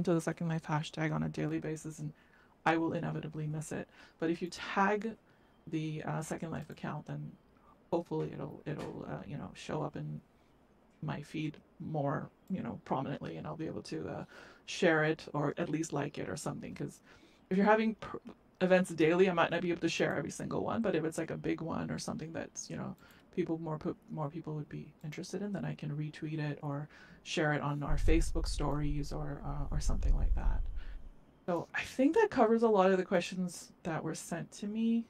to the Second Life hashtag on a daily basis, and I will inevitably miss it. But if you tag the Second Life account, then hopefully it'll show up in my feed more prominently, and I'll be able to share it or at least like it or something. Because if you're having events daily, I might not be able to share every single one, but if it's like a big one or something that's more people would be interested in, then I can retweet it or share it on our Facebook stories or something like that. So I think that covers a lot of the questions that were sent to me.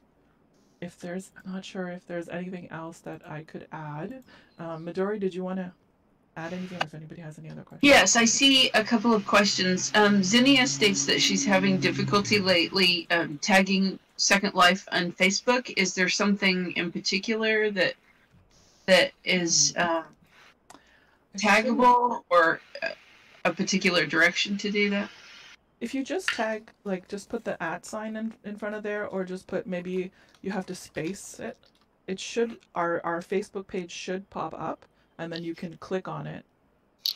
I'm not sure if there's anything else that I could add. Midori, did you want to add anything, or if anybody has any other questions? Yes, I see a couple of questions. Zinnia states that she's having difficulty lately tagging Second Life on Facebook. Is there something in particular that is taggable, or a particular direction to do that? If you just tag, like, just put the @ sign in front of there, or just put, maybe you have to space it. It should, our Facebook page should pop up, and then you can click on it,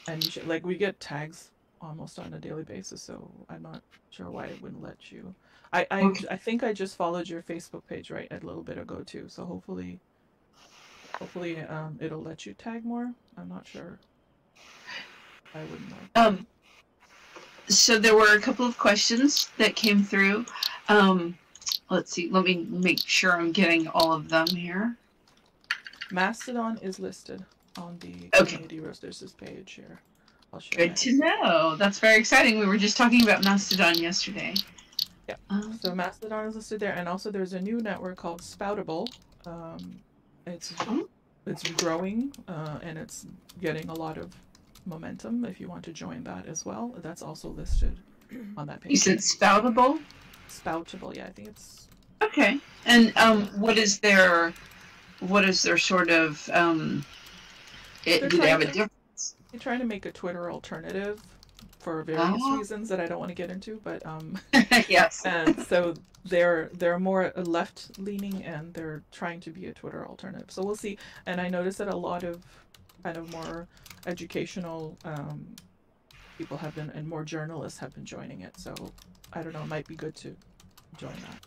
and you should, like, we get tags almost on a daily basis, so I'm not sure why it wouldn't let you. I think I just followed your Facebook page right a little bit ago too, so hopefully it'll let you tag more. I'm not sure. I wouldn't know. So there were a couple of questions that came through. Let's see. Let me make sure I'm getting all of them here. Mastodon is listed on the Community Roasters page here. I'll show Good to know. That's very exciting. We were just talking about Mastodon yesterday. Yeah. So Mastodon is listed there, and also there's a new network called Spoutable. It's growing, and it's getting a lot of momentum. If you want to join that as well, that's also listed on that page. You said Spoutable? Spoutable, yeah, I think it's okay. And what is their sort of do they have a difference? They're trying to make a Twitter alternative for various reasons that I don't want to get into, but yes. And so they're more left leaning, and they're trying to be a Twitter alternative. So we'll see. And I noticed that a lot of kind of more educational people have been, and more journalists have been joining it. So I don't know, it might be good to join that,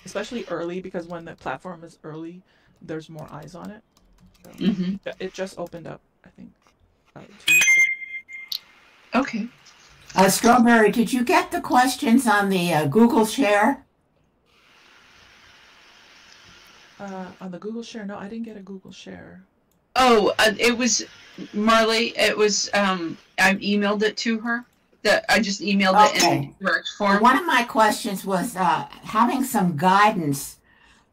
especially early, because when the platform is early, there's more eyes on it. So it just opened up, I think, 2 weeks ago. Okay. Strawberry, did you get the questions on the Google Share? On the Google Share? No, I didn't get a Google Share. Oh, it was Marley. It was I emailed it to her. I just emailed it in direct form. One of my questions was having some guidance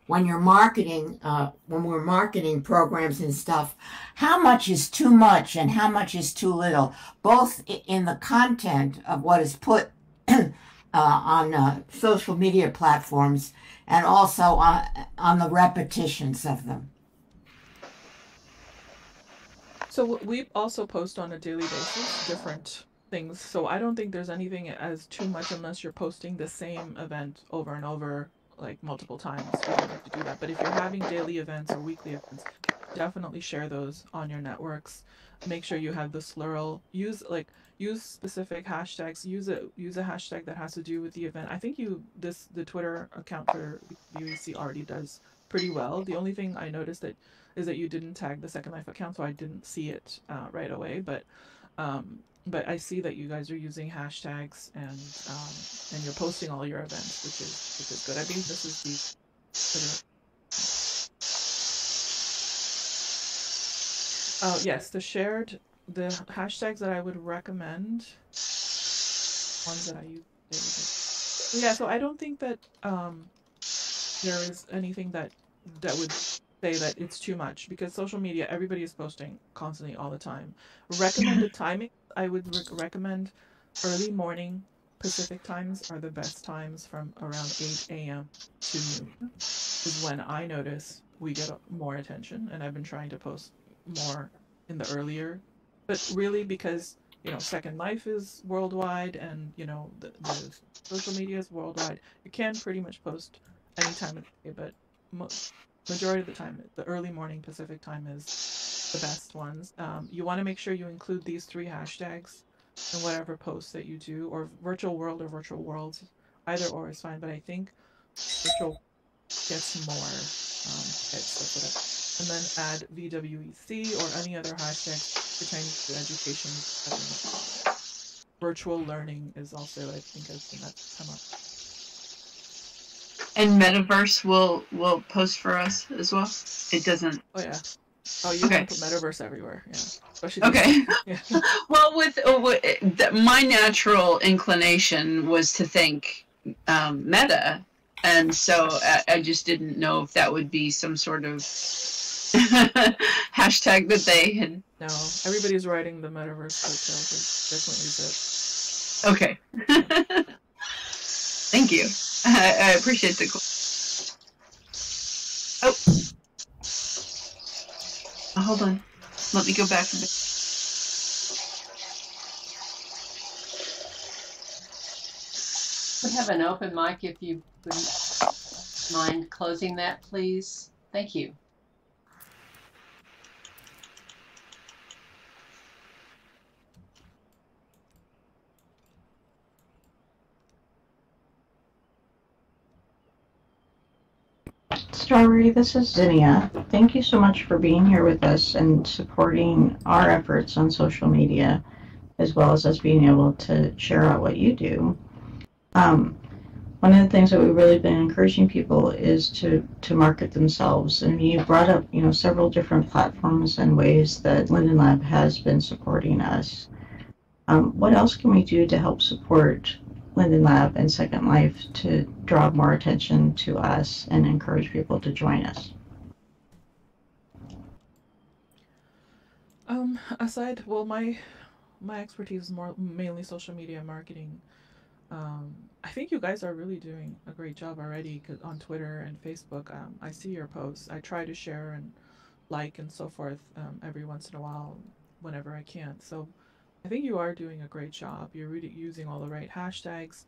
when you're marketing, when we're marketing programs and stuff. How much is too much and how much is too little, both in the content of what is put on social media platforms, and also on the repetitions of them? So we also post on a daily basis different things. So I don't think there's anything as too much unless you're posting the same event over and over, like multiple times. You don't have to do that. But if you're having daily events or weekly events, definitely share those on your networks. Make sure you have the slurl. Use specific hashtags. Use a hashtag that has to do with the event. I think the Twitter account for VWEC already does pretty well. The only thing I noticed is that you didn't tag the Second Life account, so I didn't see it right away. But I see that you guys are using hashtags, and you're posting all your events, which is good. I think this is yes, the hashtags that I would recommend, ones that I use. Yeah, so I don't think that there is anything that would say that it's too much, because social media, everybody is posting constantly all the time. Recommended timing, I would recommend early morning Pacific times are the best times, from around 8 a.m. to noon is when I notice we get more attention, and I've been trying to post more in the earlier, but really because Second Life is worldwide, and the social media is worldwide. You can pretty much post any time of the day, but majority of the time, the early morning Pacific time is the best ones. You want to make sure you include these 3 hashtags in whatever posts that you do, or virtual world or virtual worlds. Either or is fine, but I think virtual gets more hits. That's what I. And then add VWEC or any other hashtags pertaining to education. Virtual learning is also, I think, has been that's come up. And Metaverse will post for us as well. It doesn't. Oh yeah. Oh, you Okay. can put Metaverse everywhere. Yeah. Especially Okay. Yeah. Well, with my natural inclination was to think Meta, and so I just didn't know if that would be some sort of hashtag that they had. No, everybody's writing the Metaverse coattails. Definitely use it. Okay. Thank you. I appreciate the. Oh, hold on. Let me go back a bit. We have an open mic if you wouldn't mind closing that, please. Thank you. Strawberry, this is Zinnia. Thank you so much for being here with us and supporting our efforts on social media, as well as us being able to share out what you do. One of the things that we've really been encouraging people is to market themselves. And you brought up, several different platforms and ways that Linden Lab has been supporting us. What else can we do to help support Linden Lab and Second Life to draw more attention to us and encourage people to join us? Aside, well, my expertise is mainly social media marketing. I think you guys are really doing a great job already on Twitter and Facebook. I see your posts. I try to share and like and so forth every once in a while whenever I can. So I think you are doing a great job. You're really using all the right hashtags.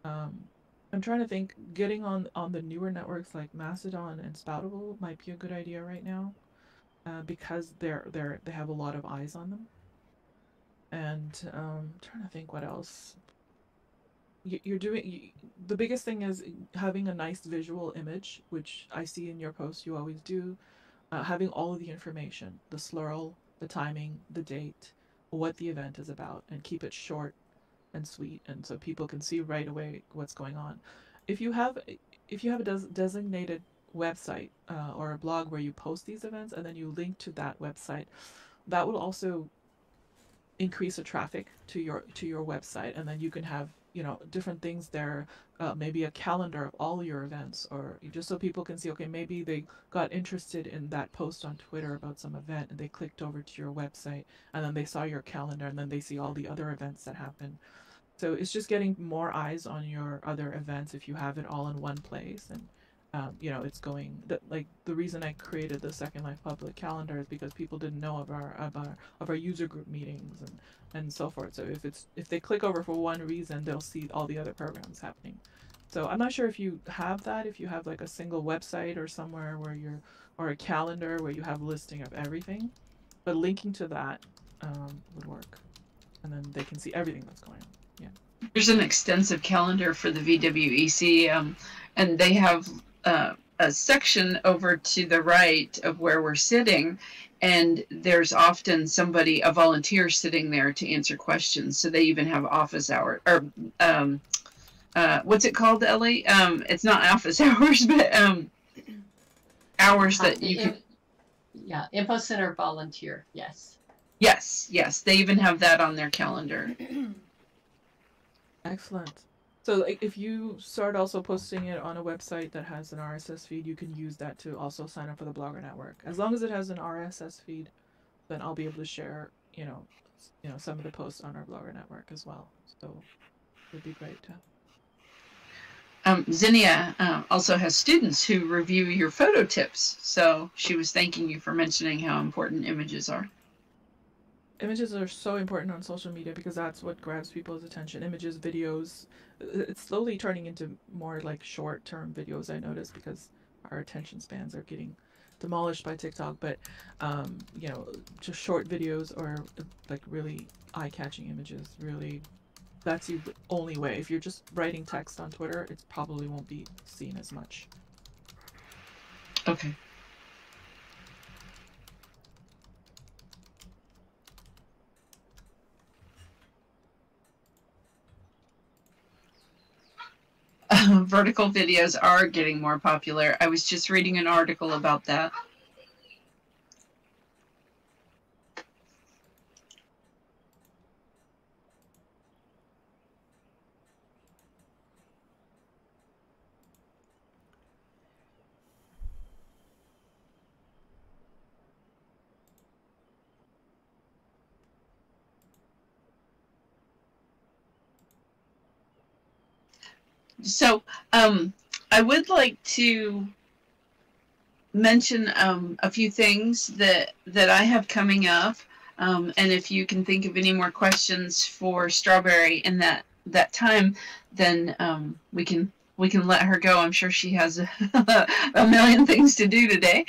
I'm trying to think, getting on the newer networks like Mastodon and Spoutable might be a good idea right now, because they have a lot of eyes on them. And trying to think what else. You're doing the biggest thing is having a nice visual image, which I see in your posts you always do. Having all of the information, the slurl, the timing, the date, what the event is about, and keep it short and sweet, and so people can see right away what's going on. If you have a designated website or a blog where you post these events and then you link to that website, that will also increase the traffic to your website, and then you can have different things there, maybe a calendar of all your events, or just so people can see, okay, maybe they got interested in that post on Twitter about some event and they clicked over to your website and then they saw your calendar and then they see all the other events that happen. So it's just getting more eyes on your other events if you have it all in one place. And it's going that, like, the reason I created the Second Life public calendar is because people didn't know of our user group meetings and so forth. So if they click over for one reason, they'll see all the other programs happening. So I'm not sure if you have that, if you have like a single website or somewhere or a calendar where you have a listing of everything, but linking to that would work, and then they can see everything that's going on. Yeah. There's an extensive calendar for the VWEC, and they have a section over to the right of where we're sitting, and there's often a volunteer sitting there to answer questions. So they even have office hour, or what's it called, Ellie? It's not office hours, but hours that you can. Yeah, Info Center volunteer. Yes. Yes. They even have that on their calendar. Excellent. So if you start also posting it on a website that has an RSS feed, you can use that to also sign up for the Blogger Network. As long as it has an RSS feed, then I'll be able to share, some of the posts on our Blogger Network as well. So it would be great to. Zinnia also has students who review your photo tips. So she was thanking you for mentioning how important images are. Images are so important on social media because that's what grabs people's attention. Images, videos. It's slowly turning into more like short-term videos, I noticed, because our attention spans are getting demolished by TikTok, but you know, just short videos or like really eye-catching images, really, that's the only way. If you're just writing text on Twitter, it probably won't be seen as much. Okay. Vertical videos are getting more popular. I was just reading an article about that. So, I would like to mention a few things that I have coming up, and if you can think of any more questions for Strawberry in that time, then we can let her go. I'm sure she has a million things to do today.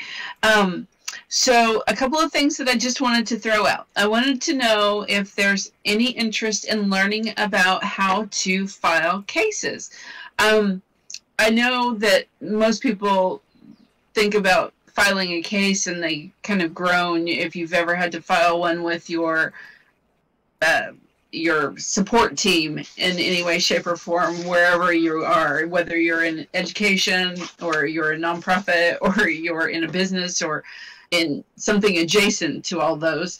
So a couple of things that I just wanted to throw out. I wanted to know if there's any interest in learning about how to file cases. I know that most people think about filing a case and they kind of groan if you've ever had to file one with your support team in any way, shape, or form, wherever you are, whether you're in education or you're a nonprofit or you're in a business or in something adjacent to all those.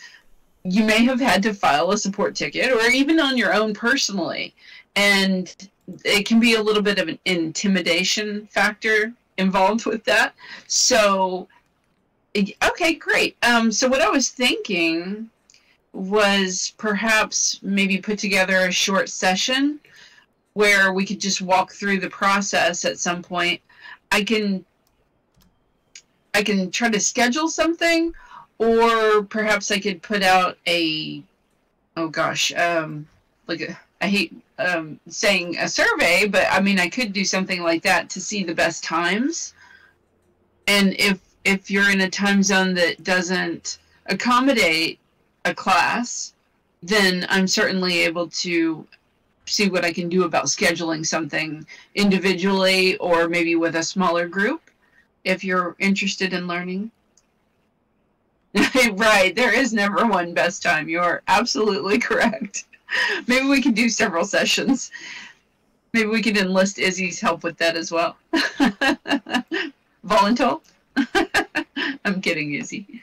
You may have had to file a support ticket or even on your own personally. And it can be a little bit of an intimidation factor involved with that. So, okay, great. So what I was thinking was perhaps maybe put together a short session where we could just walk through the process at some point. I can try to schedule something, or perhaps I could put out a, oh gosh, I hate saying a survey, but I mean, I could do something like that to see the best times. And if you're in a time zone that doesn't accommodate a class, then I'm certainly able to see what I can do about scheduling something individually or maybe with a smaller group if you're interested in learning. Right, there is never one best time. You're absolutely correct. Maybe we can do several sessions. Maybe we can enlist Izzy's help with that as well. Voluntold? I'm kidding, Izzy.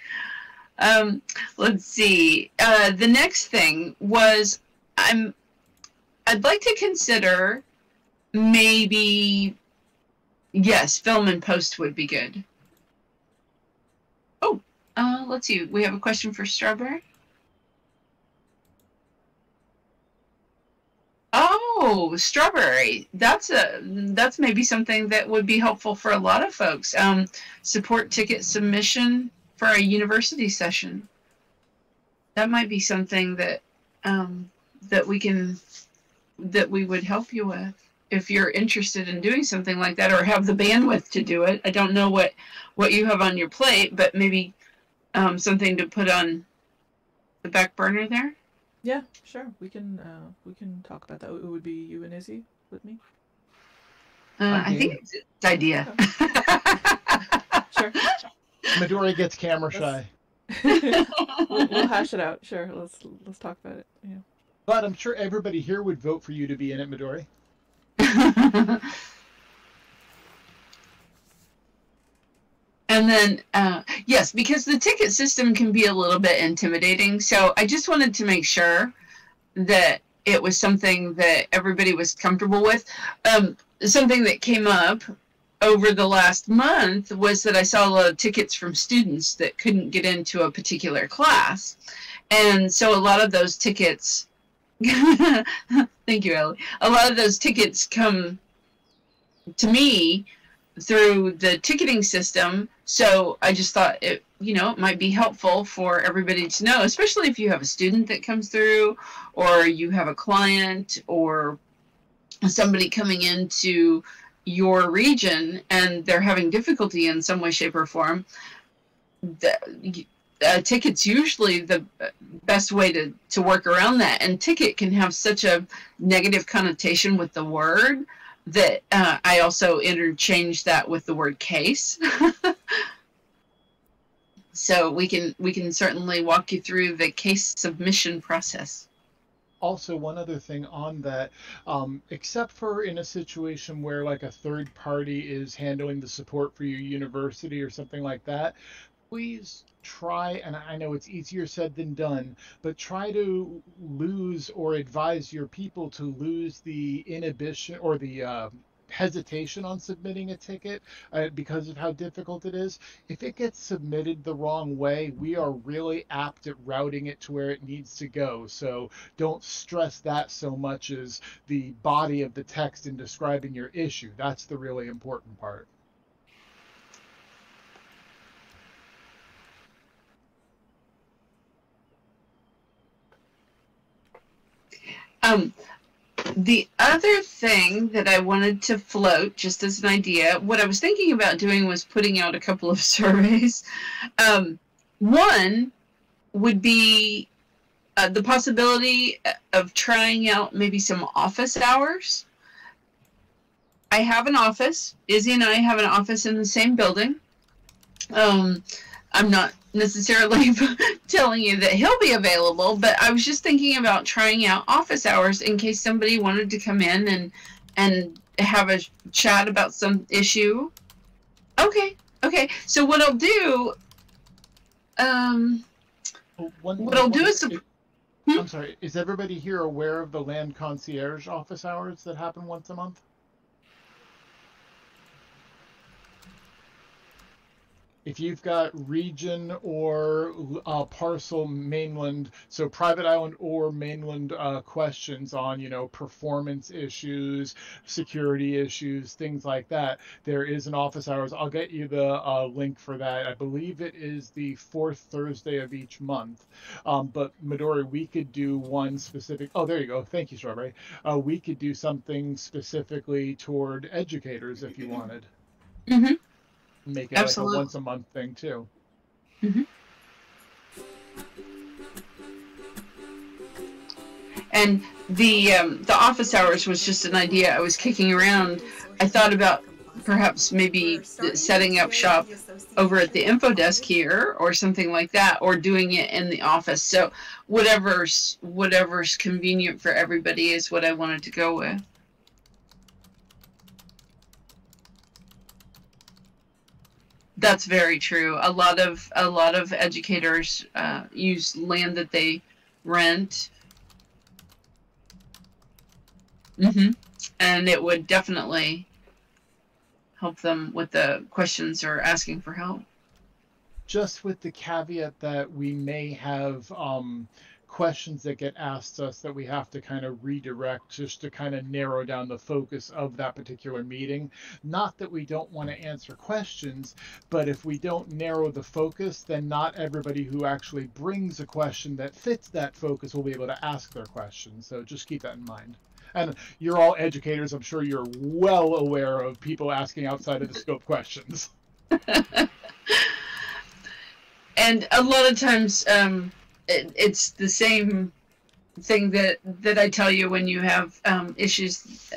Let's see. The next thing was I'd like to consider maybe, yes, film and post would be good. Oh, let's see. We have a question for Strawberry. Oh, Strawberry. That's maybe something that would be helpful for a lot of folks. Support ticket submission for a university session. That might be something that that we would help you with if you're interested in doing something like that or have the bandwidth to do it. I don't know what you have on your plate, but maybe something to put on the back burner there. Yeah, sure. We can talk about that. It would be you and Izzy with me. I think it's an idea. Sure. Madori gets camera shy. We'll hash it out. Sure. Let's talk about it. Yeah. But I'm sure everybody here would vote for you to be in it, Madori. And then, yes, because the ticket system can be a little bit intimidating. So I just wanted to make sure that it was something that everybody was comfortable with. Something that came up over the last month was that I saw a lot of tickets from students that couldn't get into a particular class. And so a lot of those tickets, thank you, Ellie. A lot of those tickets come to me through the ticketing system. So I just thought it might be helpful for everybody to know, especially if you have a student that comes through or you have a client or somebody coming into your region and they're having difficulty in some way, shape, or form. ticket's usually the best way to work around that. And ticket can have such a negative connotation with the word that I also interchange that with the word case. So we can certainly walk you through the case submission process. Also, one other thing on that, except for in a situation where like a third party is handling the support for your university or something like that, please try, and I know it's easier said than done, but try to lose or advise your people to lose the inhibition or the hesitation on submitting a ticket because of how difficult it is. If it gets submitted the wrong way, we are really apt at routing it to where it needs to go. So don't stress that so much as the body of the text in describing your issue. That's the really important part. The other thing that I wanted to float, just as an idea, what I was thinking about doing was putting out a couple of surveys. One would be the possibility of trying out maybe some office hours. I have an office. Izzy and I have an office in the same building. I'm not necessarily telling you that he'll be available, but I was just thinking about trying out office hours in case somebody wanted to come in and have a chat about some issue. Okay. So what I'll do, is... I'm sorry, is everybody here aware of the land concierge office hours that happen once a month? If you've got region or parcel mainland, so private island or mainland questions on, performance issues, security issues, things like that, there is an office hours. I'll get you the link for that. I believe it is the fourth Thursday of each month. But Madori, we could do one specific. Oh, there you go. Thank you, Strawberry. We could do something specifically toward educators if you wanted. Mm-hmm. Make it Absolutely. like a once a month thing too. Mm-hmm. And the office hours was just an idea I was kicking around. I thought about perhaps maybe setting up shop over at the info desk here or something like that, or doing it in the office. So whatever's convenient for everybody is what I wanted to go with. That's very true. A lot of educators use land that they rent. And it would definitely help them with the questions or asking for help. Just with the caveat that we may have questions that get asked us that we have to kind of redirect just to kind of narrow down the focus of that particular meeting. Not that we don't want to answer questions, but if we don't narrow the focus, then not everybody who actually brings a question that fits that focus will be able to ask their question. So just keep that in mind. And you're all educators. I'm sure you're well aware of people asking outside of the scope questions. And a lot of times, it's the same thing that I tell you when you have issues.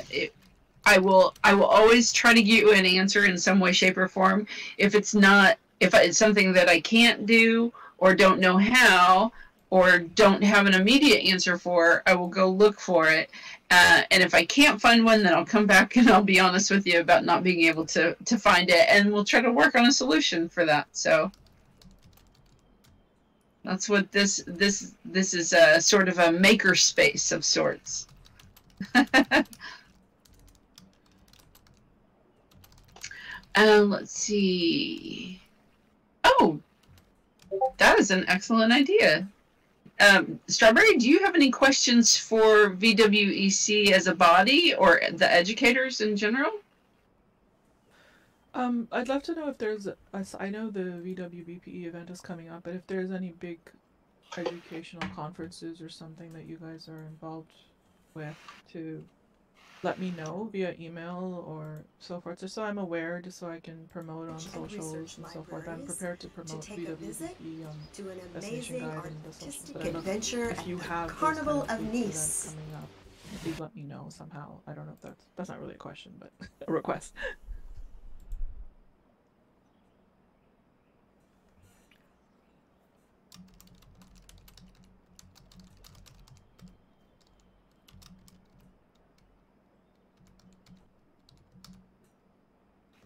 I will always try to get you an answer in some way, shape, or form. If it's something that I can't do or don't know how or don't have an immediate answer for, I will go look for it. And if I can't find one, then I'll come back and I'll be honest with you about not being able to find it, and we'll try to work on a solution for that. So that's what this is, a sort of a maker space of sorts. Let's see. Oh, that is an excellent idea. Strawberry, do you have any questions for VWEC as a body or the educators in general? I'd love to know if there's I know the VWBPE event is coming up, but if there's any big educational conferences or something that you guys are involved with to let me know via email or so forth, just so I'm aware, just so I can promote on socials and so forth. I'm prepared to promote VWBP on Destination Guide and the socials, but I don't know if you have those kind of big events coming up. Please let me know somehow. I don't know if that's not really a question, but a request.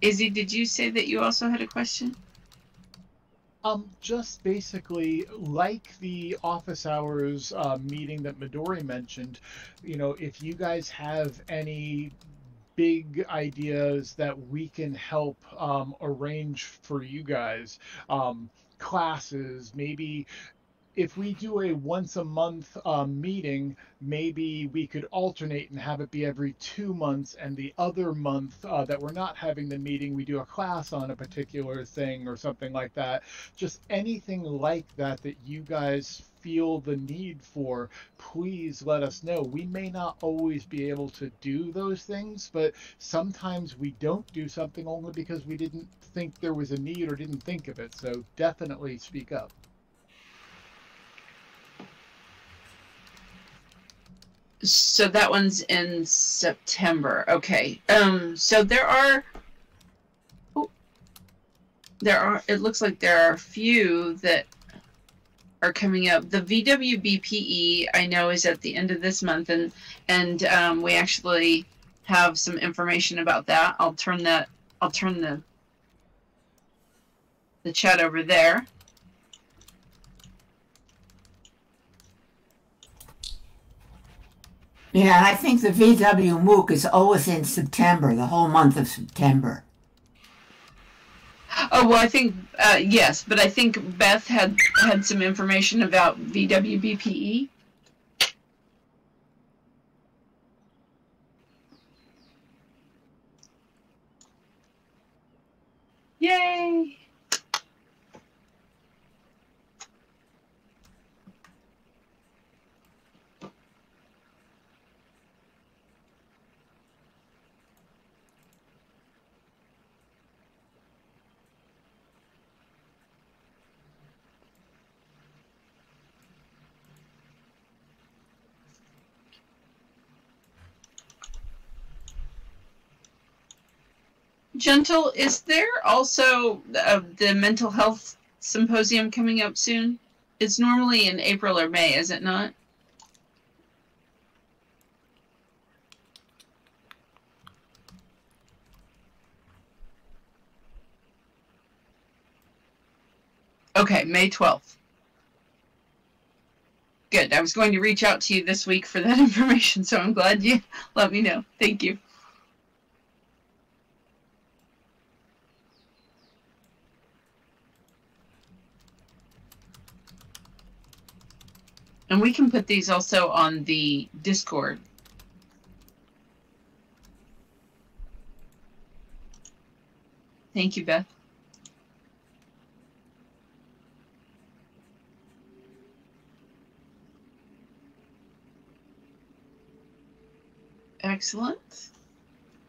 Izzy, did you say that you also had a question? Just basically like the office hours meeting that Madori mentioned, if you guys have any big ideas that we can help arrange for you guys, classes, maybe if we do a once a month meeting, maybe we could alternate and have it be every 2 months, and the other month that we're not having the meeting, we do a class on a particular thing or something like that. Just anything like that that you guys feel the need for, please let us know. We may not always be able to do those things, but sometimes we don't do something only because we didn't think there was a need or didn't think of it. So definitely speak up. So that one's in September. Okay. So it looks like there are a few that are coming up. The VWBPE I know is at the end of this month, and we actually have some information about that. I'll turn the chat over there. Yeah, I think the VW MOOC is always in September, the whole month of September. Oh, well, I think, yes, but I think Beth had some information about VWBPE. Yay! Gentle, is there also the mental health symposium coming up soon? It's normally in April or May, is it not? Okay, May 12th. Good. I was going to reach out to you this week for that information, so I'm glad you let me know. Thank you. And we can put these also on the Discord. Thank you, Beth. Excellent.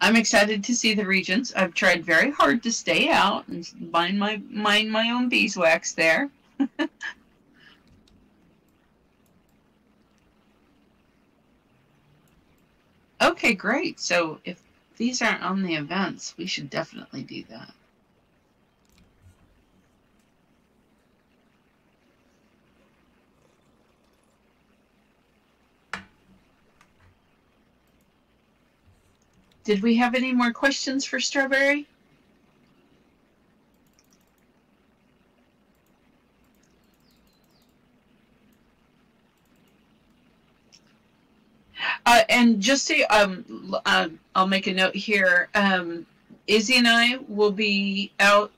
I'm excited to see the regions. I've tried very hard to stay out and mind my own beeswax there. Okay, great. So if these aren't on the events, we should definitely do that. Did we have any more questions for Strawberry? And just to, I'll make a note here. Izzy and I will be out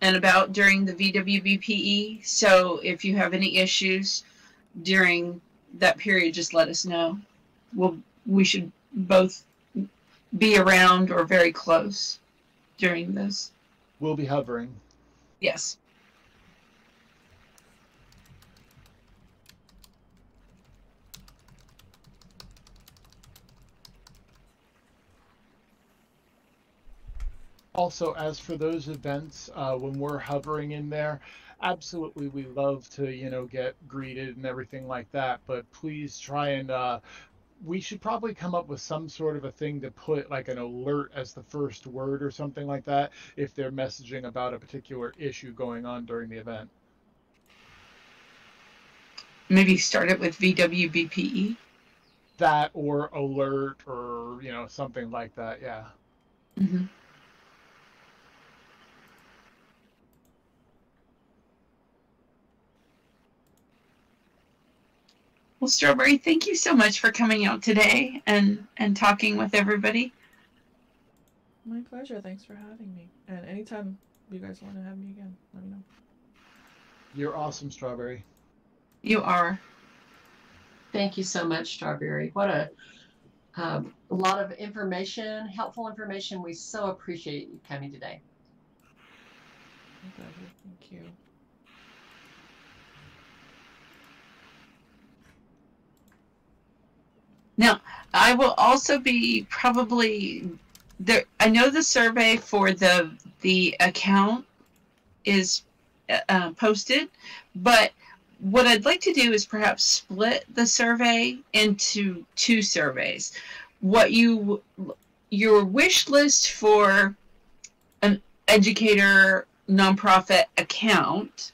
and about during the VWBPE. So if you have any issues during that period, just let us know. We should both be around or very close during this. We'll be hovering. Yes. Also, as for those events, when we're hovering in there, absolutely we love to, get greeted and everything like that. But please try and we should probably come up with some sort of a thing to put like an alert as the first word or something like that if they're messaging about a particular issue going on during the event. Maybe start it with VWBPE. That or alert or, something like that, yeah. Mm-hmm. Well, Strawberry, thank you so much for coming out today and talking with everybody. My pleasure. Thanks for having me. And anytime you guys want to have me again, let me know. You're awesome, Strawberry. You are. Thank you so much, Strawberry. What a lot of information, helpful information. We so appreciate you coming today. My pleasure. Thank you. Now, I will also be probably there. I know the survey for the account is posted, but what I'd like to do is perhaps split the survey into 2 surveys. Your wish list for an educator nonprofit account,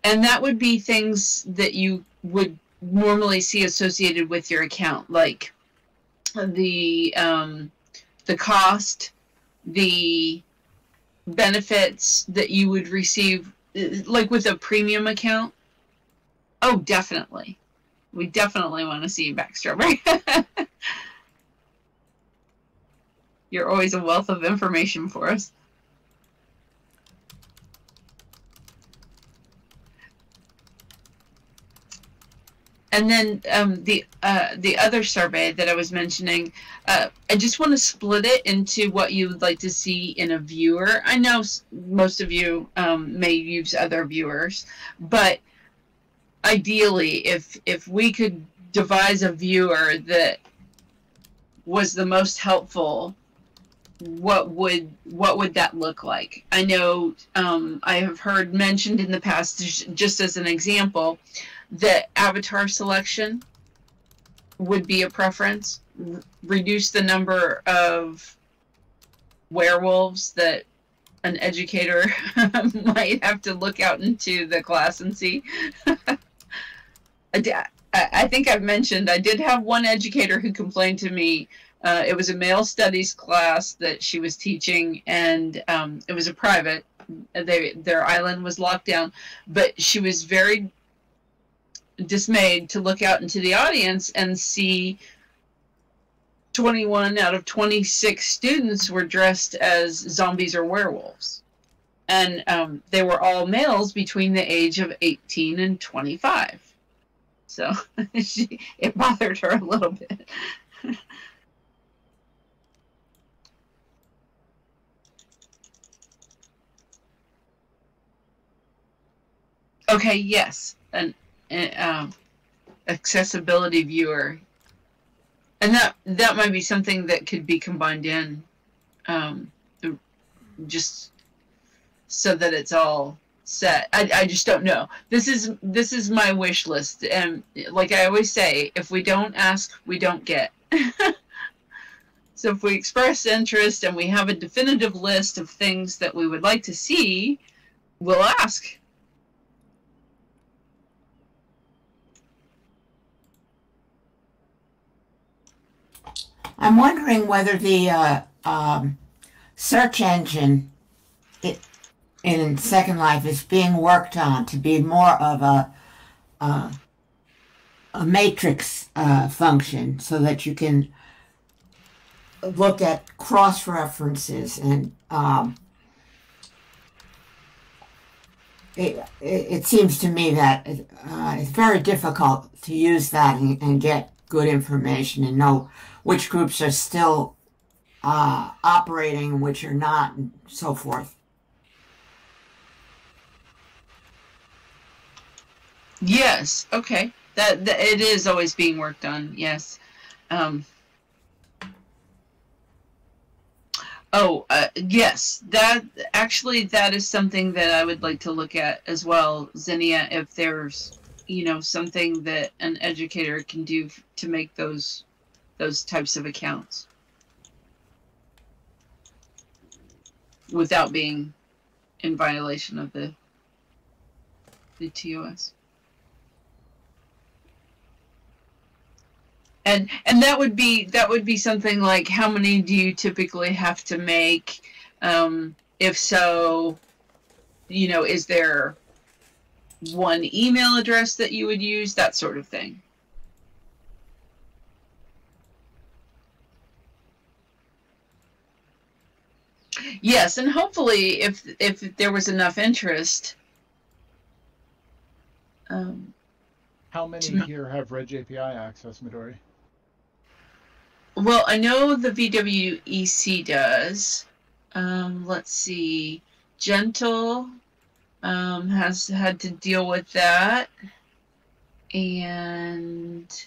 and that would be things that you would normally see associated with your account, like the cost, the benefits that you would receive, like with a premium account. Oh, definitely. We definitely want to see you back, Strawberry. You're always a wealth of information for us. And then the other survey that I was mentioning, I just want to split it into what you would like to see in a viewer. I know most of you may use other viewers, but ideally, if we could devise a viewer that was the most helpful, what would that look like? I know I have heard mentioned in the past, just as an example, that avatar selection would be a preference. Reduce the number of werewolves that an educator might have to look out into the class and see. I think I've mentioned I did have one educator who complained to me. It was a male studies class that she was teaching, and it was a private. Their island was locked down, but she was very dismayed to look out into the audience and see 21 out of 26 students were dressed as zombies or werewolves. And they were all males between the age of 18 and 25. So it bothered her a little bit. Okay, yes, an accessibility viewer, and that might be something that could be combined in, just so that it's all set. I just don't know. This is my wish list, and like I always say, if we don't ask, we don't get. So if we express interest and we have a definitive list of things that we would like to see, we'll ask. I'm wondering whether the search engine in Second Life is being worked on to be more of a matrix function, so that you can look at cross references, and it seems to me that it's very difficult to use that and get good information and know which groups are still operating and which are not, and so forth. Yes. Okay. That it is always being worked on. Yes. Oh, yes. That actually, that is something that I would like to look at as well, Zinnia. If there's, something that an educator can do to make those types of accounts without being in violation of the TOS. And that would be something like, how many do you typically have to make? If so, is there one email address that you would use? That sort of thing. Yes, and hopefully, if there was enough interest. How many here have Reg API access, Madori? Well, I know the VWEC does. Let's see. Gentle has had to deal with that. And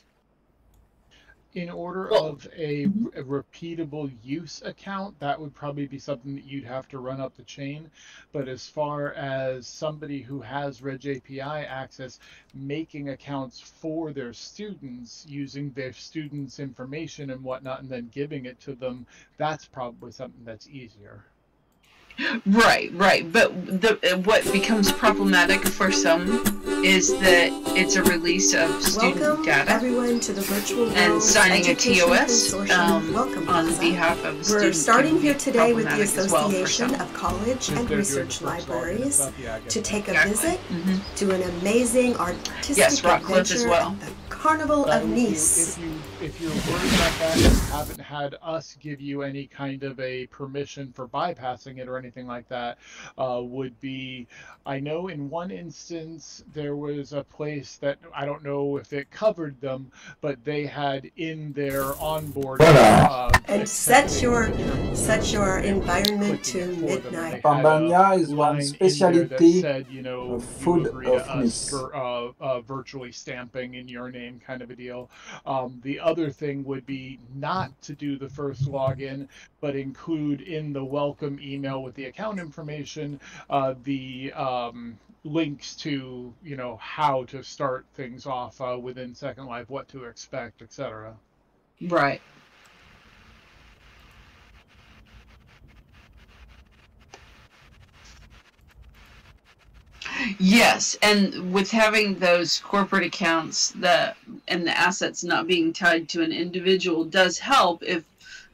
in order of a repeatable use account, that would probably be something that you'd have to run up the chain. But as far as somebody who has Reg API access making accounts for their students, using their students' information and whatnot, and then giving it to them, that's probably something that's easier. Right. But what becomes problematic for some is that it's a release of student data. Everyone to the virtual world and signing a TOS on behalf of students. We're starting here today with the Association of College and Research Libraries to take a visit to an amazing artistic adventure as well. at the Carnival of Nice. If you're worried about that and haven't had us give you any kind of a permission for bypassing it or anything like that, would be, I know in one instance there was a place that, I don't know if it covered them, but they had in their onboard and set your environment to midnight. Pambania is one specialty said, of food of Nice. For virtually stamping in your name kind of a deal. The other thing would be not to do the first login, but include in the welcome email with the account information the links to how to start things off within Second Life, what to expect, etc. Right. Yes, and with having those corporate accounts and the assets not being tied to an individual does help if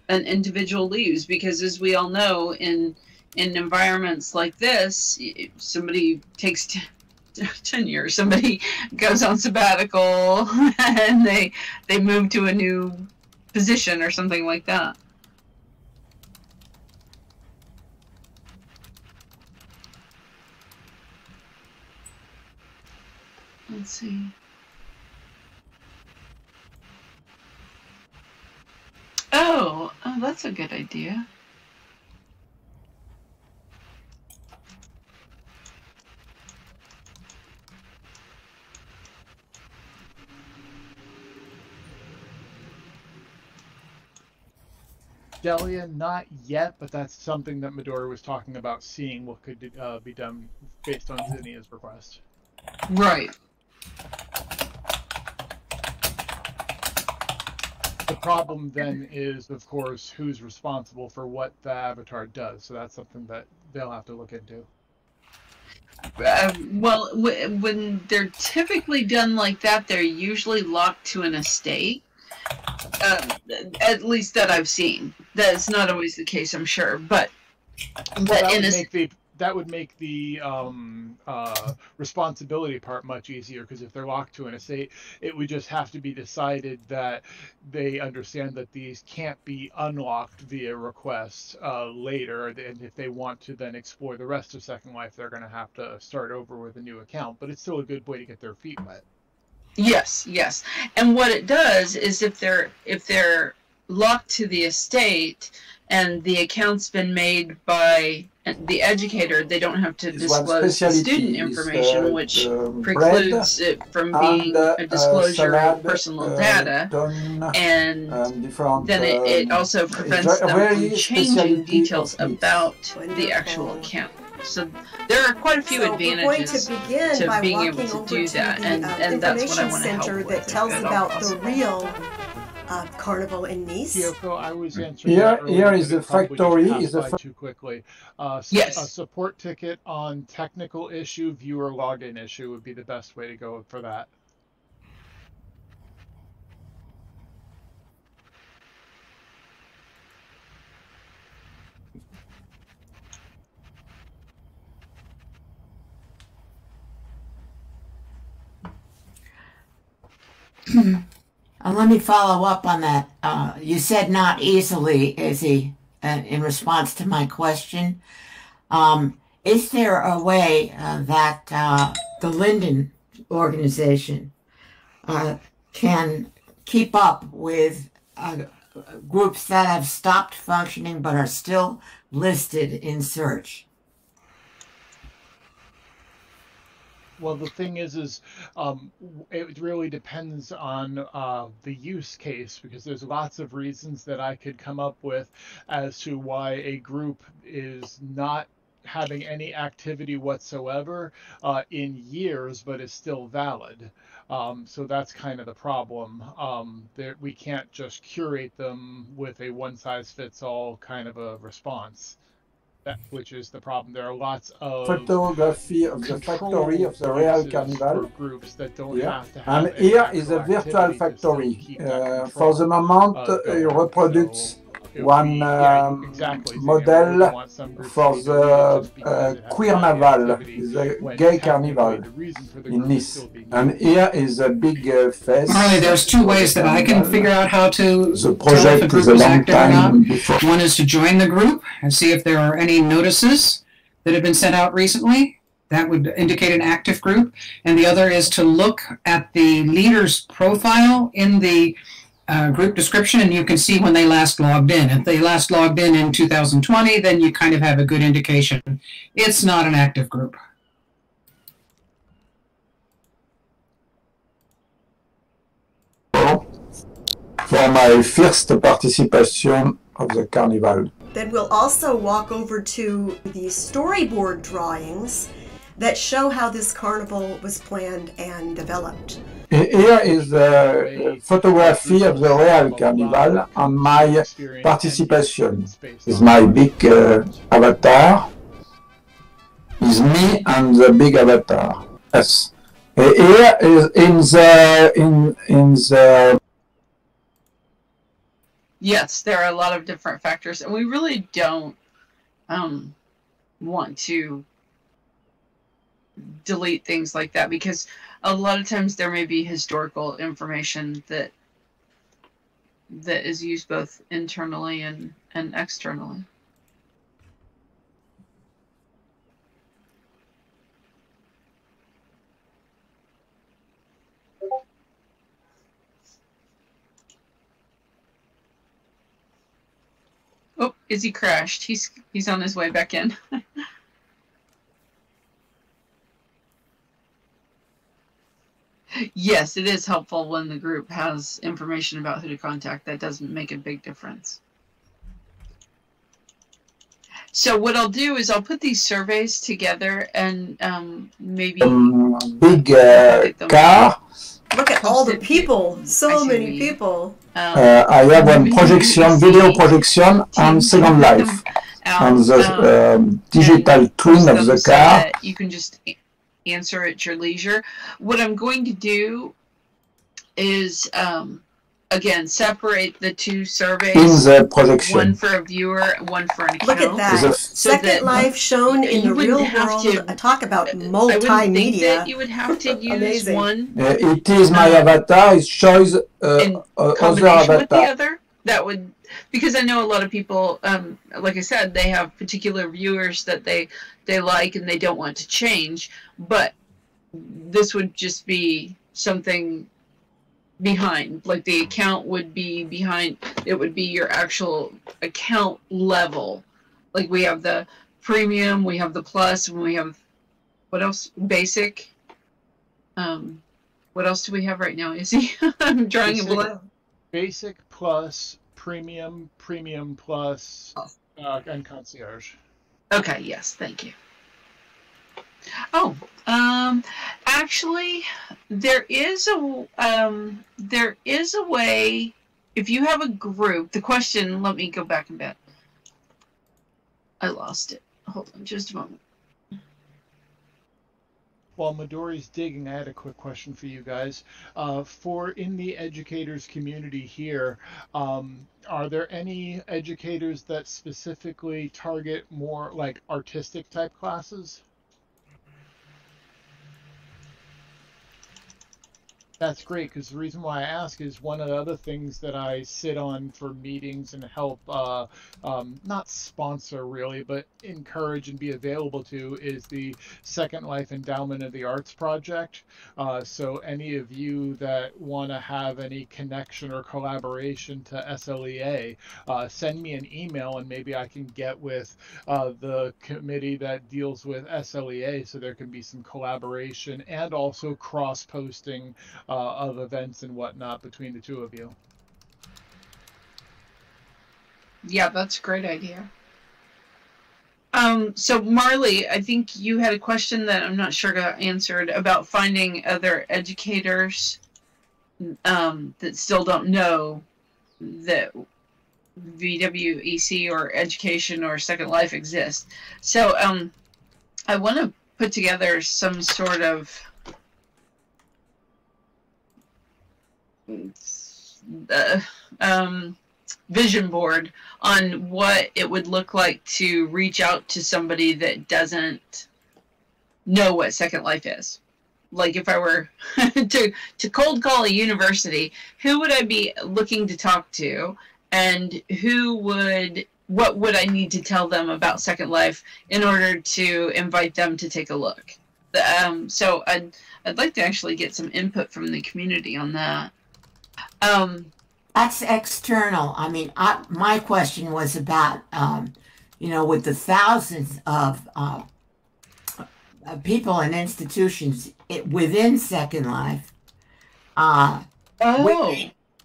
an individual leaves, because as we all know, in environments like this, somebody takes 10 years, somebody goes on sabbatical and they move to a new position or something like that. Let's see. Oh, that's a good idea. Delia, not yet, but that's something that Madori was talking about, seeing what could be done based on Zinnia's request. Right. The problem then is, of course, who's responsible for what the avatar does. So that's something that they'll have to look into. Well, when they're typically done like that, they're usually locked to an estate. At least that I've seen. That's not always the case, I'm sure. But that would make the responsibility part much easier, because if they're locked to an estate, it would just have to be decided that they understand that these can't be unlocked via request later, and if they want to then explore the rest of Second Life, they're going to have to start over with a new account. But it's still a good way to get their feet wet. Yes, yes. And what it does is if they're locked to the estate and the account's been made by the educator, they don't have to disclose the student information, which precludes it from being a disclosure of personal data, and then it also prevents them from changing details about the actual account. So there are quite a few advantages to being able to do that, and that's what I want to help with. That tells about the real carnival in Nice. Kyoko, I was answering here is the factory. Is the too quickly. Yes. A support ticket on technical issue, viewer login issue would be the best way to go for that. Let me follow up on that. You said not easily, Izzy, in response to my question. Is there a way that the Linden organization can keep up with groups that have stopped functioning but are still listed in search? Well, the thing is it really depends on the use case, because there's lots of reasons that I could come up with as to why a group is not having any activity whatsoever in years, but is still valid. So that's kind of the problem. We can't just curate them with a one-size-fits-all kind of a response. Which is the problem. There are lots of photography of the factory of the real carnival. Groups that don't have to have and here is a virtual factory. For the moment, it reproduces one model for the queer naval, the gay carnival in Nice. And here is a big face. Harley, there's two ways that I can figure out how to the project tell if a group is active or not. One is to join the group and see if there are any notices that have been sent out recently. That would indicate an active group. And the other is to look at the leader's profile in the group description, and you can see when they last logged in. If they last logged in 2020, then you kind of have a good indication. It's not an active group. For my first participation of the carnival. Then we'll also walk over to the storyboard drawings that show how this carnival was planned and developed. Here is the photography of the real carnival and my participation. Is my big avatar. Is me and the big avatar. Yes. Here is in the Yes, there are a lot of different factors, and we really don't want to delete things like that, because a lot of times there may be historical information that is used both internally and externally. Oh, Izzy crashed. He's on his way back in. Yes, it is helpful when the group has information about who to contact. That doesn't make a big difference. So what I'll do is I'll put these surveys together and maybe big car. Look at all the people, so many people. I have one projection, video projection on Second Life, on the digital twin of the car. You can just answer at your leisure. What I'm going to do is, again, separate the two surveys. In the projection. One for a viewer, one for an account. Look at that. Second Life shown in the real world. Talk about multimedia. I wouldn't think that you would have to use one. It is my avatar. It shows in other avatar. With the other. That would, because I know a lot of people, like I said, they have particular viewers that they like and they don't want to change. But this would just be something behind, like the account would be behind. It would be your actual account level. Like we have the premium, we have the plus, and we have, what else? Basic. What else do we have right now, Izzy? I'm drawing a blank. Basic plus, premium, premium plus, and concierge. Okay, yes, thank you. Oh, actually, there is a way, if you have a group, the question, let me go back a bit. I lost it. Hold on just a moment. While Madori's digging, I had a quick question for you guys. For in the educators community here, are there any educators that specifically target more like artistic type classes? That's great, because the reason why I ask is one of the other things that I sit on for meetings and help, not sponsor really, but encourage and be available to is the Second Life Endowment of the Arts Project. So any of you that want to have any connection or collaboration to SLEA, send me an email and maybe I can get with the committee that deals with SLEA so there can be some collaboration and also cross-posting of events and whatnot between the two of you. Yeah, that's a great idea. So Marley, I think you had a question that I'm not sure got answered about finding other educators that still don't know that VWEC or education or Second Life exists. So I want to put together some sort of vision board on what it would look like to reach out to somebody that doesn't know what Second Life is. Like if I were to cold call a university, who would I be looking to talk to, and what would I need to tell them about Second Life in order to invite them to take a look? So I'd like to actually get some input from the community on that. That's external. I mean, my question was about, with the thousands of people and institutions within Second Life,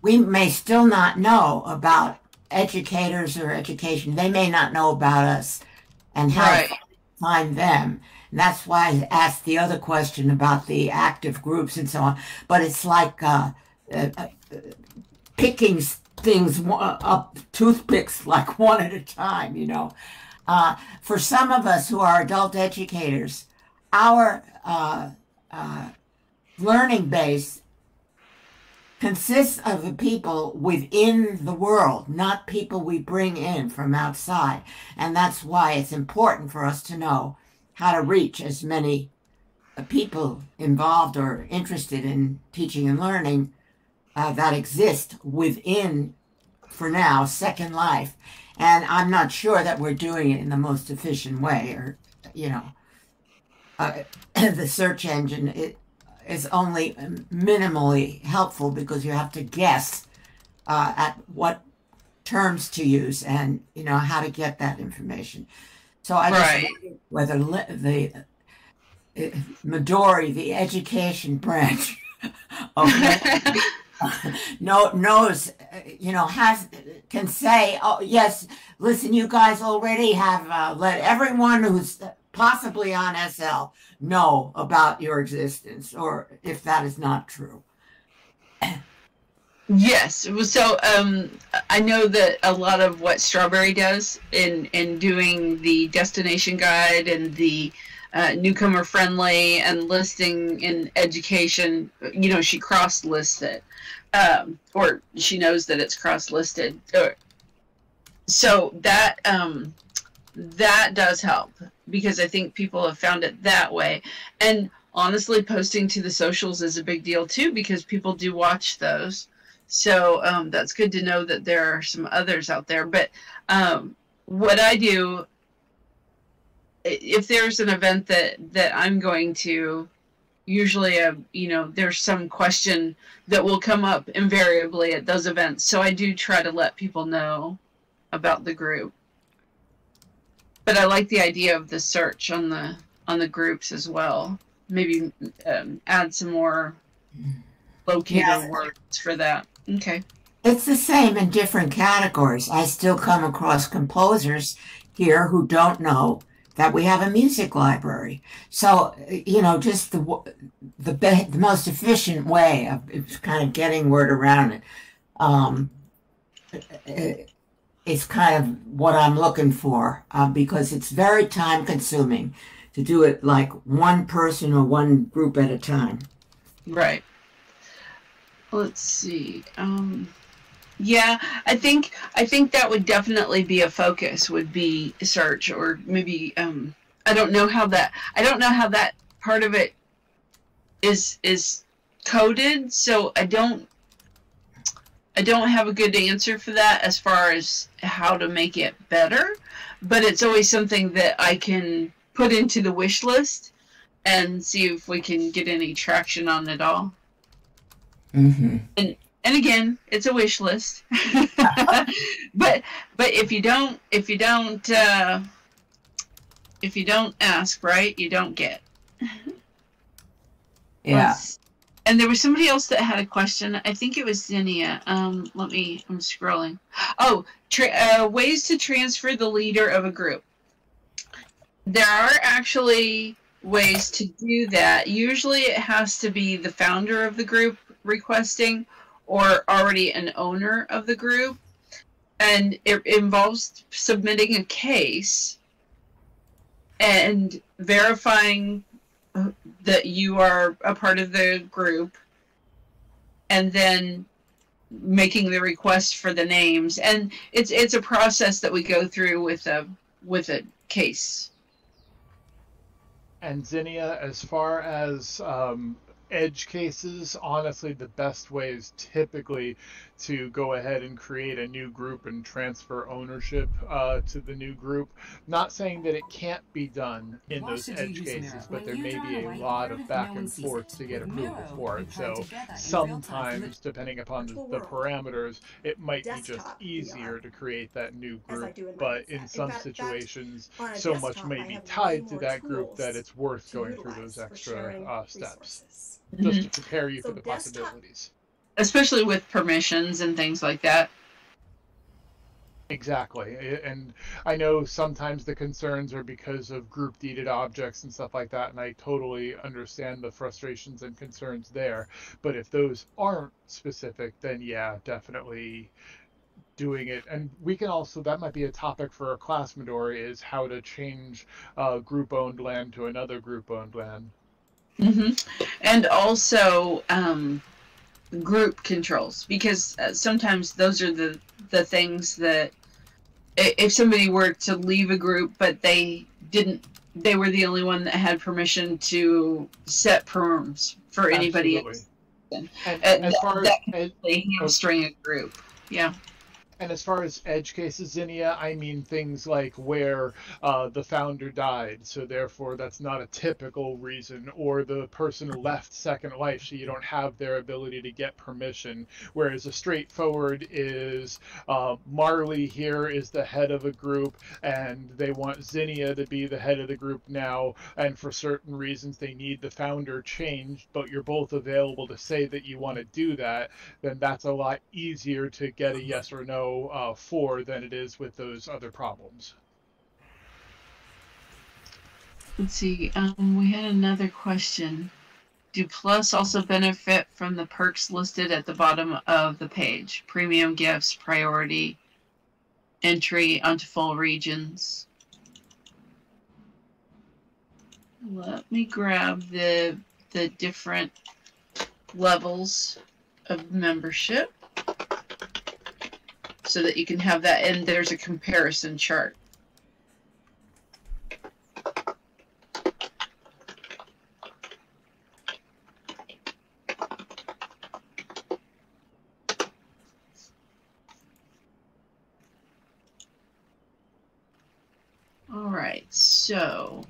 we may still not know about educators or education. They may not know about us and how to find them. And that's why I asked the other question about the active groups and so on. But it's like picking things up, toothpicks, like one at a time, For some of us who are adult educators, our learning base consists of the people within the world, not people we bring in from outside. And that's why it's important for us to know how to reach as many people involved or interested in teaching and learning that exist within, for now, Second Life. And I'm not sure that we're doing it in the most efficient way, or, the search engine is only minimally helpful because you have to guess at what terms to use and, how to get that information. So I just wonder whether the Madori, the education branch, knows, can say, oh, yes, listen, you guys already have let everyone who's possibly on SL know about your existence, or if that is not true. Yes. So I know that a lot of what Strawberry does in doing the destination guide and the newcomer friendly and listing in education, she cross lists it, or she knows that it's cross listed. So that does help, because I think people have found it that way. And honestly, posting to the socials is a big deal too, because people do watch those. So that's good to know that there are some others out there. But what I do, if there's an event that I'm going to, usually, there's some question that will come up invariably at those events. So I do try to let people know about the group. But I like the idea of the search on the groups as well. Maybe add some more locator words for that. Okay. It's the same in different categories. I still come across composers here who don't know that we have a music library. So, you know, just the most efficient way of kind of getting word around it is kind of what I'm looking for, because it's very time consuming to do it like one person or one group at a time. Right. Let's see. Yeah, I think that would definitely be a focus, would be search, or maybe I don't know how that part of it is coded, so I don't have a good answer for that as far as how to make it better, but it's always something that I can put into the wish list and see if we can get any traction on it all. Mm-hmm. And again, it's a wish list. but if you don't ask, right, you don't get. Yeah. And there was somebody else that had a question. I think it was Zinnia. I'm scrolling. Oh, ways to transfer the leader of a group. There are actually ways to do that. Usually it has to be the founder of the group requesting, or already an owner of the group, and it involves submitting a case and verifying that you are a part of the group, and then making the request for the names. And it's a process that we go through with a case. And Zinnia, as far as edge cases, honestly, the best way is typically to go ahead and create a new group and transfer ownership to the new group. Not saying that it can't be done in those edge cases, but there may be a lot of back and forth to get approval for it. So sometimes, depending upon the parameters, it might be just easier to create that new group. But in some situations, so much may be tied to that group that it's worth going through those extra steps, just to prepare you for the possibilities. Especially with permissions and things like that. Exactly. And I know sometimes the concerns are because of group deeded objects and stuff like that, and I totally understand the frustrations and concerns there. But if those aren't specific, then yeah, definitely doing it. And we can also, that might be a topic for a class, Madori, is how to change group-owned land to another group-owned land. Mm-hmm. And also group controls, because sometimes those are the things that if somebody were to leave a group but they were the only one that had permission to set perms for anybody else, and as far that can really hamstring a group. Yeah. And as far as edge cases, Zinnia, I mean things like where the founder died, so therefore that's not a typical reason, or the person left Second Life, so you don't have their ability to get permission. Whereas a straightforward is Marley here is the head of a group, and they want Zinnia to be the head of the group now, and for certain reasons they need the founder changed, but you're both available to say that you want to do that, then that's a lot easier to get a yes or no for than it is with those other problems. Let's see. We had another question. Do Plus also benefit from the perks listed at the bottom of the page? Premium gifts, priority, entry onto full regions. Let me grab the different levels of membership, so that you can have that, and there's a comparison chart. All right, so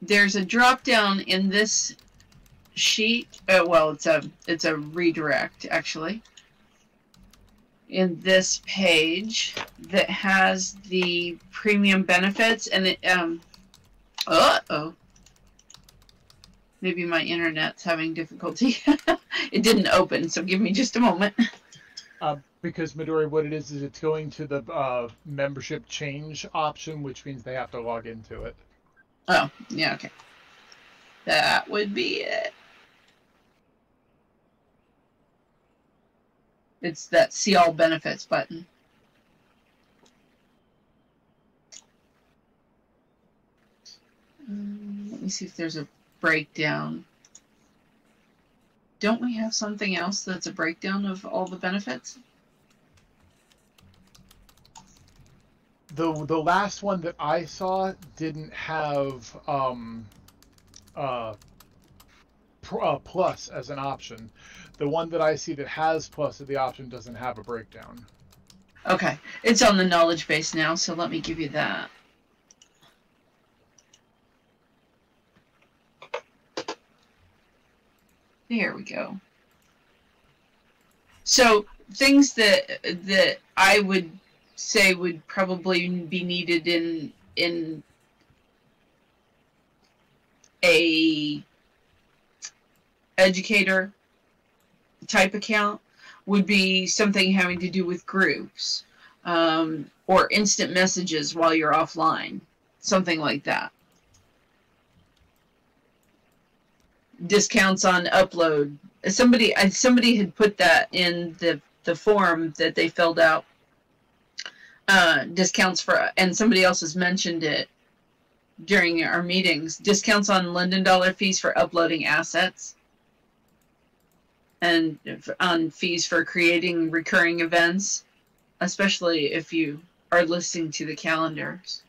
there's a drop down in this sheet. Well, it's a redirect actually, in this page that has the premium benefits, and it uh-oh. Maybe my internet's having difficulty. It didn't open, so give me just a moment. Because Madori, what it is it's going to the membership change option, which means they have to log into it. Oh, yeah, okay. That would be it. It's that see all benefits button. Let me see if there's a breakdown. Don't we have something else that's a breakdown of all the benefits? The last one that I saw didn't have plus as an option. The one that I see that has plus as the option doesn't have a breakdown. Okay, it's on the knowledge base now, so let me give you that. There we go. So things that I would say would probably be needed in a educator type account would be something having to do with groups, or instant messages while you're offline, something like that. Discounts on upload. Somebody had put that in the form that they filled out. Discounts for, and somebody else has mentioned it during our meetings. Discounts on Linden dollar fees for uploading assets, and on fees for creating recurring events, especially if you are listening to the calendars.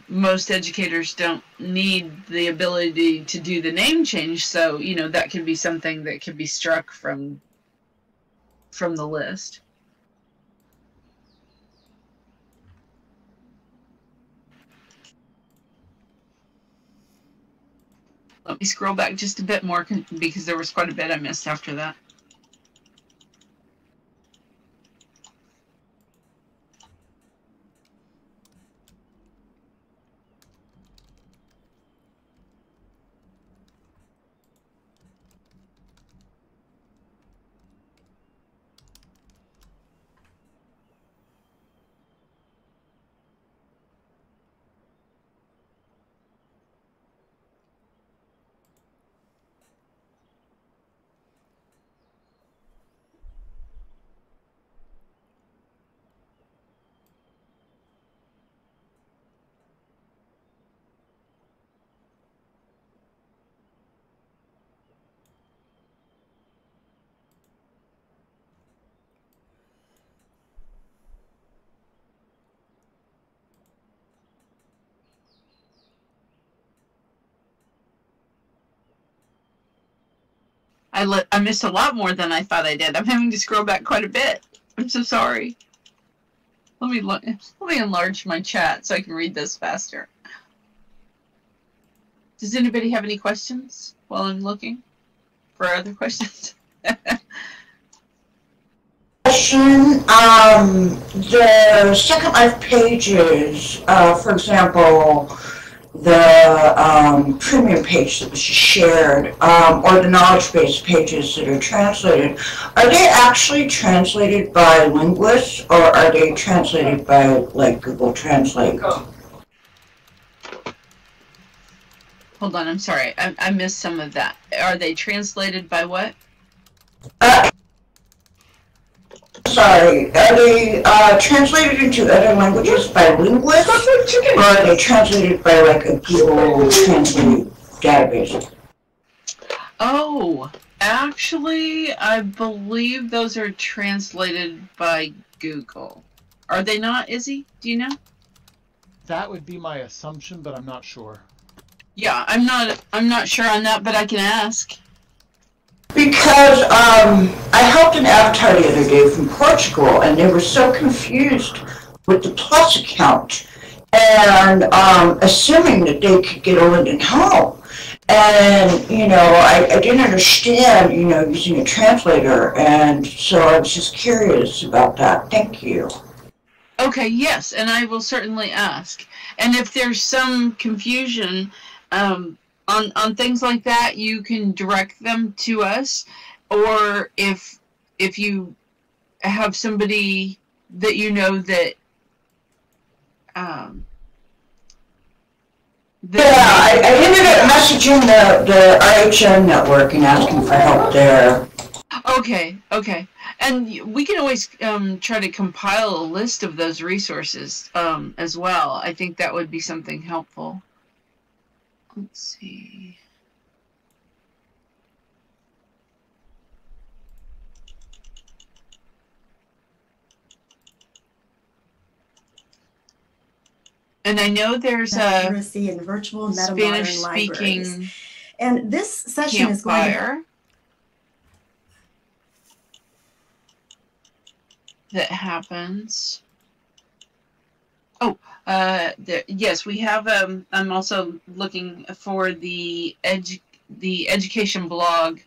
Most educators don't need the ability to do the name change, so you know that could be something that could be struck from the list. Let me scroll back just a bit more because there was quite a bit I missed after that. I missed a lot more than I thought I did. I'm having to scroll back quite a bit. I'm so sorry. Let me enlarge my chat so I can read this faster. Does anybody have any questions while I'm looking for other questions? Question, the Second Life pages, for example, the premium page that was shared, or the knowledge base pages that are translated, are they actually translated by linguists, or are they translated by, like, Google Translate? Hold on, I'm sorry. I missed some of that. Are they translated by what? Sorry, are they translated into other languages by linguists, or are they translated by, like, a Google Translate database? Oh, actually, I believe those are translated by Google. Are they not, Izzy? Do you know? That would be my assumption, but I'm not sure. Yeah, I'm not sure on that, but I can ask. Because I helped an avatar the other day from Portugal, and they were so confused with the Plus account, and assuming that they could get a Linden home. And, you know, I didn't understand, you know, using a translator, and so I was just curious about that. Thank you. Okay, yes, and I will certainly ask. And if there's some confusion on things like that, you can direct them to us, or if you have somebody that you know that I ended up messaging the RHN network and asking for help there. Okay, okay. And we can always try to compile a list of those resources as well. I think that would be something helpful. Let's see. And I know there's a literacy and virtual Spanish-speaking and this session is going to that happens. Oh, yes, we have. I'm also looking for the education blog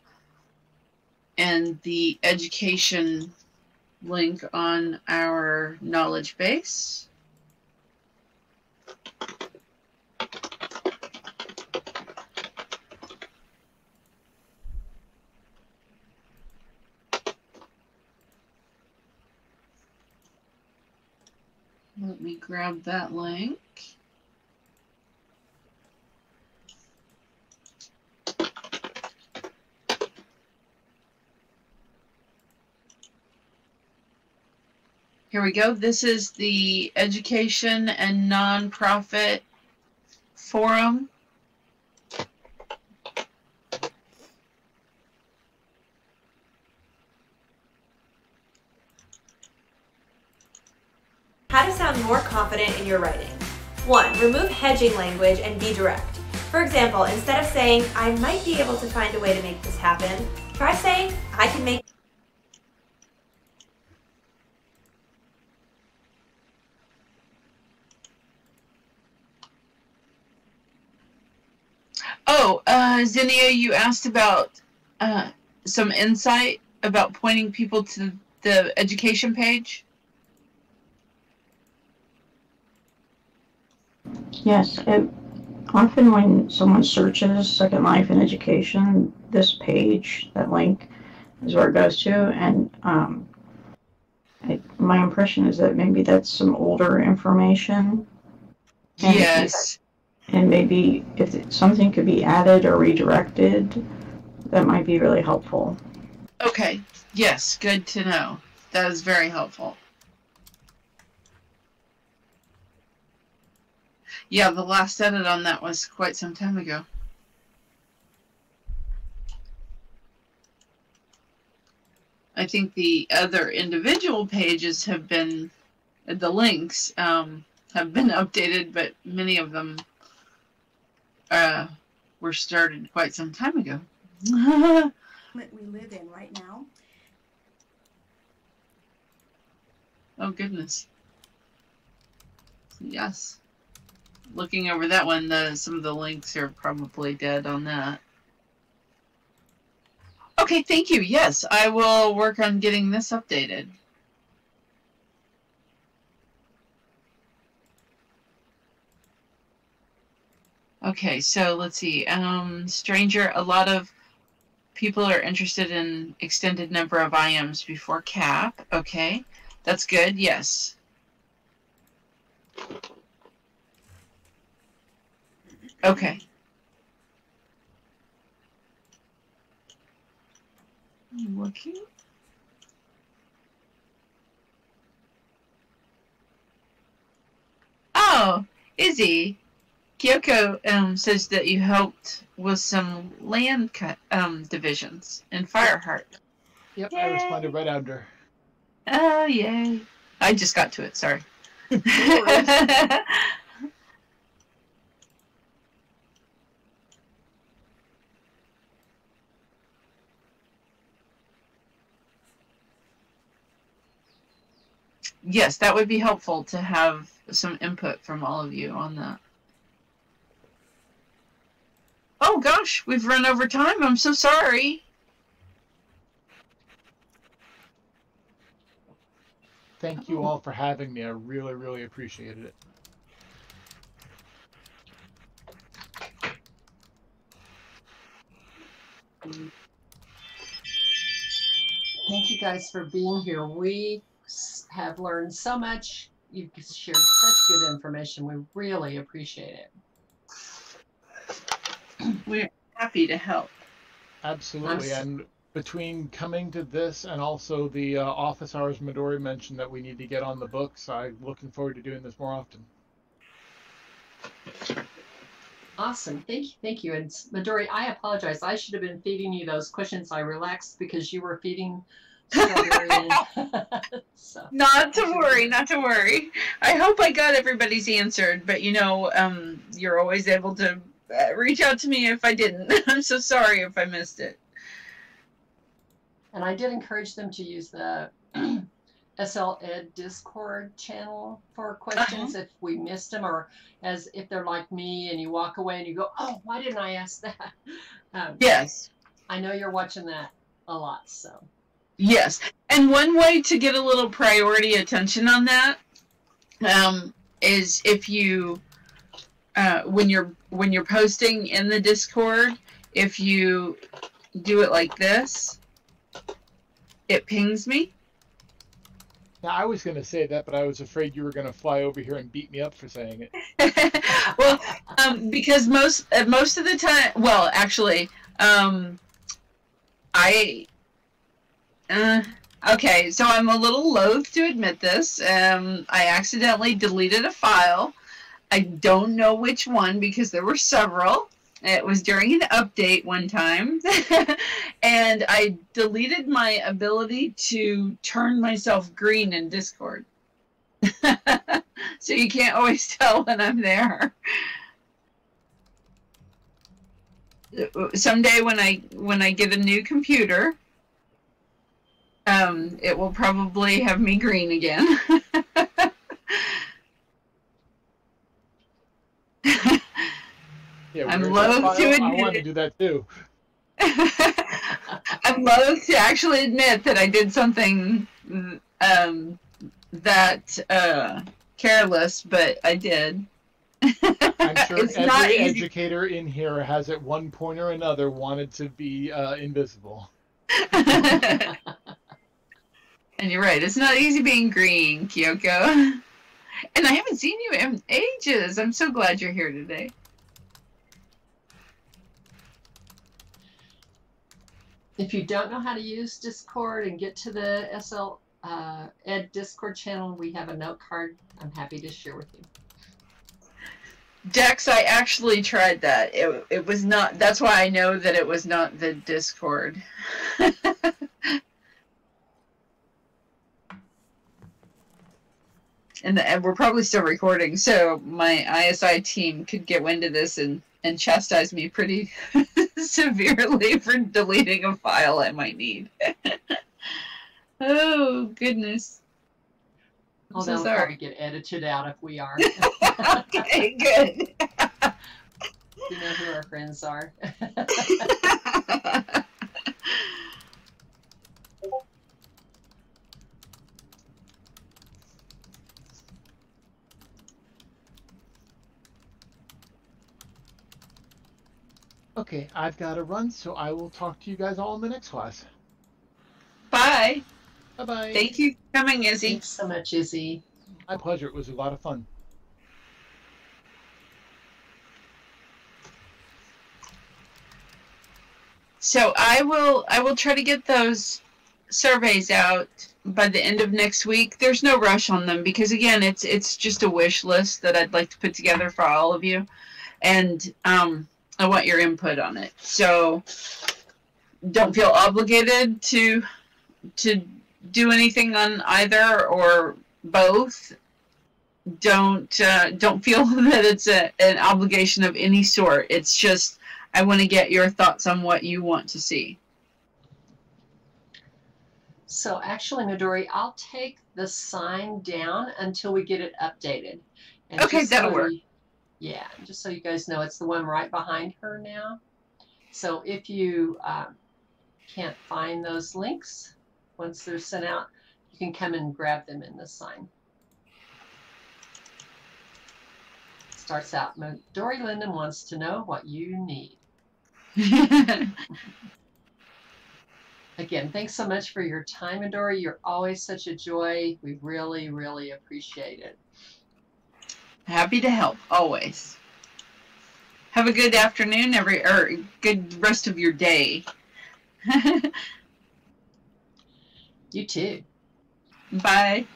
and the education link on our knowledge base. Let me grab that link. Here we go. This is the Education and Nonprofit Forum. How to sound more confident in your writing. 1. Remove hedging language and be direct. For example, instead of saying, I might be able to find a way to make this happen, try saying, I can make. Oh, Zinnia, you asked about some insight about pointing people to the education page? Yes, often when someone searches Second Life in Education, this page, that link, is where it goes to, and my impression is that maybe that's some older information. And yes. And maybe if something could be added or redirected, that might be really helpful. Okay, yes, good to know. That is very helpful. Yeah, the last edit on that was quite some time ago. I think the other individual pages have been, the links have been updated, but many of them were started quite some time ago. we live in right now. Oh, goodness. Yes. Looking over that one, some of the links are probably dead on that. Okay, thank you. Yes, I will work on getting this updated. Okay, so let's see. Stranger, a lot of people are interested in extended number of IMs before cap. Okay, that's good. Yes. Okay. I'm looking. Oh, Izzy. Kyoko says that you helped with some land divisions in Fireheart. Yep, Yay. I responded right after. Oh, yay. I just got to it, sorry. Yes, that would be helpful to have some input from all of you on that. Oh gosh, we've run over time. I'm so sorry. Thank you all for having me. I really, really appreciated it. Thank you guys for being here. We have learned so much. You've shared such good information. We really appreciate it. We're happy to help. Absolutely. And between coming to this and also the office hours Madori mentioned that we need to get on the books, I'm looking forward to doing this more often. Awesome. Thank you. And Madori, I apologize. I should have been feeding you those questions. I relaxed because you were feeding Strawberry. So, not to worry. I hope I got everybody's answered, but you know, you're always able to reach out to me if I didn't. I'm so sorry if I missed it. And I did encourage them to use the SL Ed Discord channel for questions if we missed them, or as if they're like me and you walk away and you go, oh, why didn't I ask that? Yes. I know you're watching that a lot, so. Yes. And one way to get a little priority attention on that is if you, when you're posting in the Discord, if you do it like this, it pings me. Now, I was going to say that, but I was afraid you were going to fly over here and beat me up for saying it. Well, because most of the time, well, actually, okay, so I'm a little loath to admit this. I accidentally deleted a file. I don't know which one because there were several. It was during an update one time. And I deleted my ability to turn myself green in Discord. So you can't always tell when I'm there. Someday when I get a new computer, it will probably have me green again. Yeah, I'm loath to admit I want to do that too. I'm loath to actually admit that I did something that careless, but I did. I'm sure every educator in here has at one point or another wanted to be invisible. And you're right, it's not easy being green, Kyoko. And I haven't seen you in ages. I'm so glad you're here today. If you don't know how to use Discord and get to the SL Ed Discord channel, we have a note card I'm happy to share with you. Dex, I actually tried that. It was not, that's why I know that it was not the Discord. And we're probably still recording, so my ISI team could get wind of this and chastise me pretty severely for deleting a file I might need. Oh, goodness. Oh, so that'll sorry. probably get edited out if we are. Okay, good. You know who our friends are. Okay, I've got to run, so I will talk to you guys all in the next class. Bye. Bye-bye. Thank you for coming, Izzy. Thanks so much, Izzy. My pleasure. It was a lot of fun. So I will try to get those surveys out by the end of next week. There's no rush on them because again, it's just a wish list that I'd like to put together for all of you, and I want your input on it. So don't feel obligated to do anything on either or both. Don't feel that it's an obligation of any sort. It's just I want to get your thoughts on what you want to see. So actually, Madori, I'll take the sign down until we get it updated. And okay, that'll work. Yeah, just so you guys know, it's the one right behind her now. So if you can't find those links, once they're sent out, you can come and grab them in the sign. Starts out, Madori Linden wants to know what you need. Again, thanks so much for your time, Madori. You're always such a joy. We really, really appreciate it. Happy to help, always. Have a good afternoon, or good rest of your day. You too. Bye.